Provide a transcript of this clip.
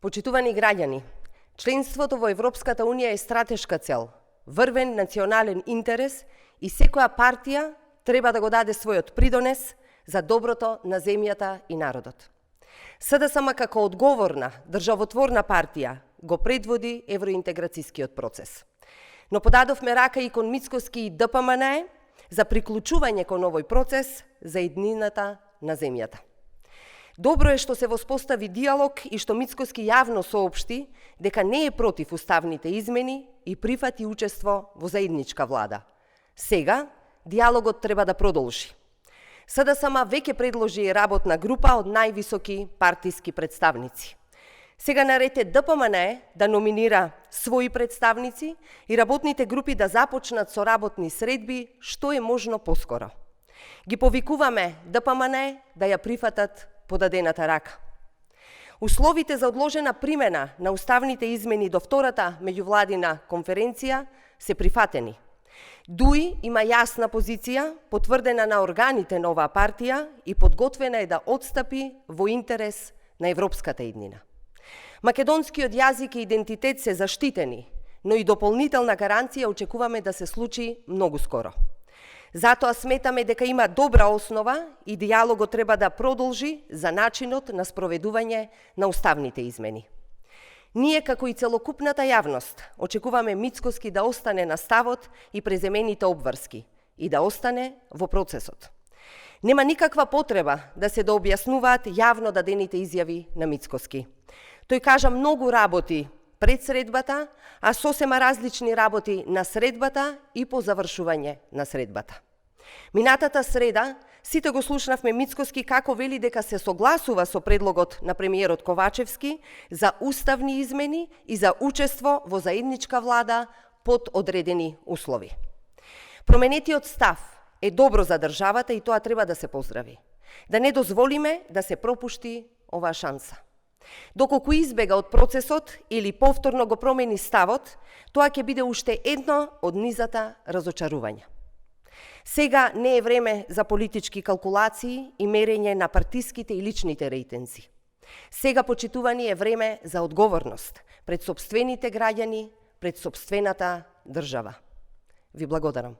Почитувани граѓани, членството во Европската Унија е стратешка цел, врвен национален интерес и секоја партија треба да го даде својот придонес за доброто на земјата и народот. СДСМ како одговорна, државотворна партија го предводи евроинтеграцијскиот процес. Но подадовме рака и кон Мицкоски и ДПМН за приклучување кон овој процес за иднината на земјата. Добро е што се воспостави диалог и што Мицкоски јавно соопшти дека не е против уставните измени и прифати учество во заедничка влада. Сега диалогот треба да продолжи. СДСМ веќе предложи работна група од највисоки партиски представници. Сега наред е ДПМН да номинира своји представници и работните групи да започнат со работни средби што е можно поскоро. Ги повикуваме ДПМН да ја прифатат подадената рака. Условите за одложена примена на уставните измени до втората меѓувладина конференција се прифатени. ДУИ има јасна позиција, потврдена на органите на оваа партија и подготвена е да отстапи во интерес на европската иднина. Македонскиот јазик и идентитет се заштитени, но и дополнителна гаранција очекуваме да се случи многу скоро. Затоа сметаме дека има добра основа и диалогот треба да продолжи за начинот на спроведување на уставните измени. Ние, како и целокупната јавност, очекуваме Мицкоски да остане на ставот и преземените обврски и да остане во процесот. Нема никаква потреба да се дообјаснуваат јавно дадените изјави на Мицкоски. Тој кажа многу работи пред средбата, а сосема различни работи на средбата и по завршување на средбата. Минатата среда сите го слушнавме Мицкоски како вели дека се согласува со предлогот на премиерот Ковачевски за уставни измени и за учество во заедничка влада под одредени услови. Променетиот став е добро за државата и тоа треба да се поздрави. Да не дозволиме да се пропушти оваа шанса. Доколку избега од процесот или повторно го промени ставот, тоа ќе биде уште едно од низата разочарувања. Сега не е време за политички калкулации и мерење на партиските и личните рейтинзи. Сега, почитувани, е време за одговорност пред сопствените граѓани, пред сопствената држава. Ви благодарам.